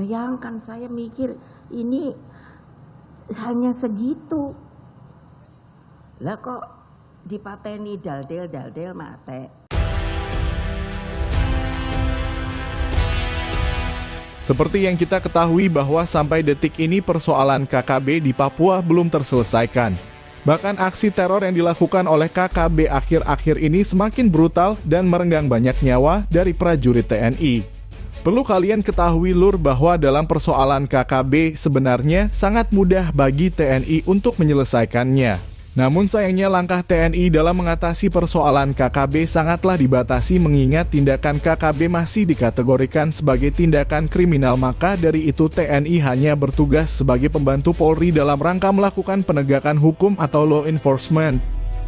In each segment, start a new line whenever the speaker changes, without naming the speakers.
Bayangkan, saya mikir ini hanya segitu. Lah kok dipateni daldel mate.
Seperti yang kita ketahui bahwa sampai detik ini persoalan KKB di Papua belum terselesaikan. Bahkan aksi teror yang dilakukan oleh KKB akhir-akhir ini semakin brutal dan merenggang banyak nyawa dari prajurit TNI. Perlu kalian ketahui Lur bahwa dalam persoalan KKB sebenarnya sangat mudah bagi TNI untuk menyelesaikannya. Namun sayangnya langkah TNI dalam mengatasi persoalan KKB sangatlah dibatasi mengingat tindakan KKB masih dikategorikan sebagai tindakan kriminal, maka dari itu TNI hanya bertugas sebagai pembantu Polri dalam rangka melakukan penegakan hukum atau law enforcement.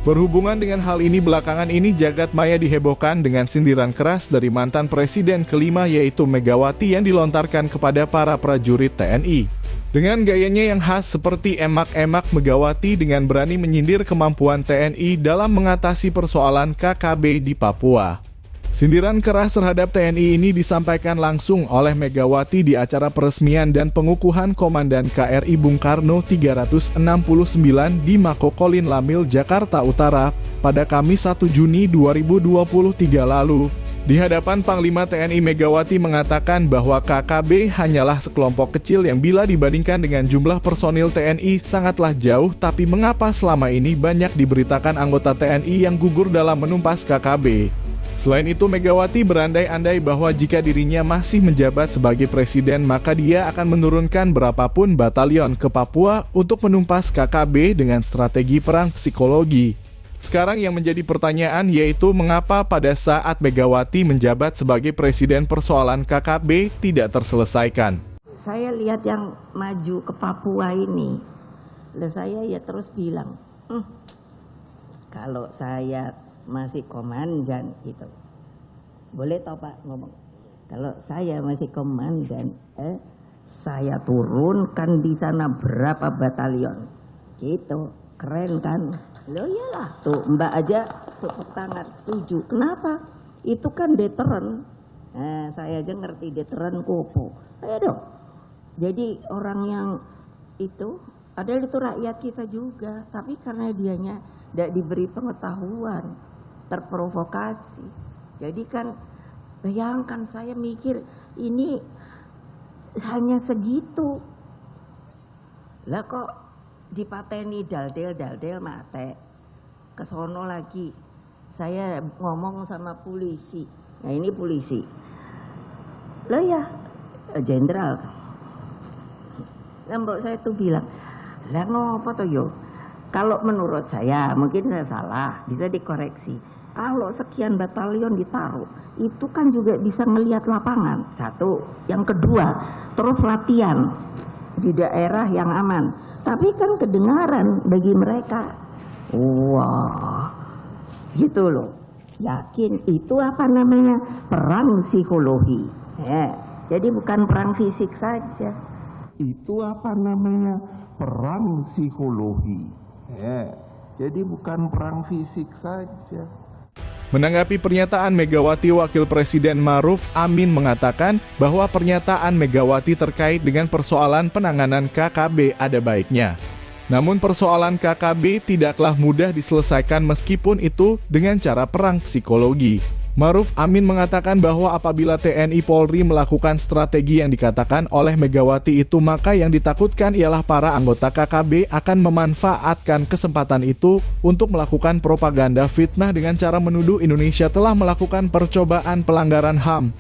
Berhubungan dengan hal ini belakangan ini jagat maya dihebohkan dengan sindiran keras dari mantan presiden kelima yaitu Megawati yang dilontarkan kepada para prajurit TNI. Dengan gayanya yang khas seperti emak-emak, Megawati dengan berani menyindir kemampuan TNI dalam mengatasi persoalan KKB di Papua. Sindiran keras terhadap TNI ini disampaikan langsung oleh Megawati di acara peresmian dan pengukuhan Komandan KRI Bung Karno 369 di Mako Kolin Lamil, Jakarta Utara pada Kamis 1 Juni 2023 lalu. Di hadapan Panglima TNI, Megawati mengatakan bahwa KKB hanyalah sekelompok kecil yang bila dibandingkan dengan jumlah personil TNI sangatlah jauh, tapi mengapa selama ini banyak diberitakan anggota TNI yang gugur dalam menumpas KKB. Selain itu, Megawati berandai-andai bahwa jika dirinya masih menjabat sebagai presiden, maka dia akan menurunkan berapapun batalion ke Papua untuk menumpas KKB dengan strategi perang psikologi. Sekarang yang menjadi pertanyaan yaitu mengapa pada saat Megawati menjabat sebagai presiden persoalan KKB tidak terselesaikan.
Saya lihat yang maju ke Papua ini, saya ya terus bilang, kalau saya masih komandan gitu, boleh toh Pak ngomong, kalau saya masih komandan, saya turunkan di sana berapa batalion, gitu, keren kan? Loh iyalah, tuh Mbak aja tepuk tangan setuju. Kenapa? Itu kan deteren. Saya aja ngerti deteren kopo. Ayo dong. Jadi orang yang itu adalah itu rakyat kita juga, tapi karena dianya tidak diberi pengetahuan, terprovokasi. Jadi kan bayangkan, saya mikir ini hanya segitu. Lah kok dipateni daldel mate. Kesono lagi saya ngomong sama polisi, nah ini polisi lo ya jenderal, mbok saya tuh bilang, lah ngopo toh yo, kalau menurut saya mungkin saya salah, bisa dikoreksi. Kalau sekian batalion ditaruh, itu kan juga bisa ngelihat lapangan, satu. Yang kedua, terus latihan di daerah yang aman, tapi kan kedengaran bagi mereka. Wah, gitu loh. Yakin itu apa namanya? Perang psikologi. Jadi bukan perang fisik saja.
Itu apa namanya? Perang psikologi. Jadi bukan perang fisik saja.
Menanggapi pernyataan Megawati, Wakil Presiden Ma'ruf Amin mengatakan bahwa pernyataan Megawati terkait dengan persoalan penanganan KKB ada baiknya. Namun persoalan KKB tidaklah mudah diselesaikan meskipun itu dengan cara perang psikologi. Ma'ruf Amin mengatakan bahwa apabila TNI Polri melakukan strategi yang dikatakan oleh Megawati itu, maka yang ditakutkan ialah para anggota KKB akan memanfaatkan kesempatan itu untuk melakukan propaganda fitnah dengan cara menuduh Indonesia telah melakukan percobaan pelanggaran HAM.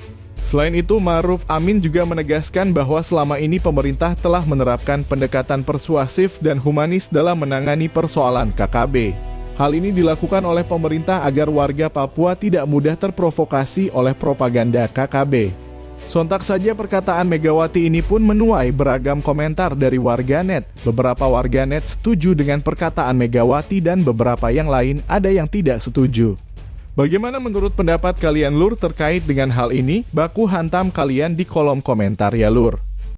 Selain itu, Ma'ruf Amin juga menegaskan bahwa selama ini pemerintah telah menerapkan pendekatan persuasif dan humanis dalam menangani persoalan KKB. Hal ini dilakukan oleh pemerintah agar warga Papua tidak mudah terprovokasi oleh propaganda KKB. Sontak saja perkataan Megawati ini pun menuai beragam komentar dari warganet. Beberapa warganet setuju dengan perkataan Megawati dan beberapa yang lain ada yang tidak setuju. Bagaimana menurut pendapat kalian Lur terkait dengan hal ini? Baku hantam kalian di kolom komentar ya Lur.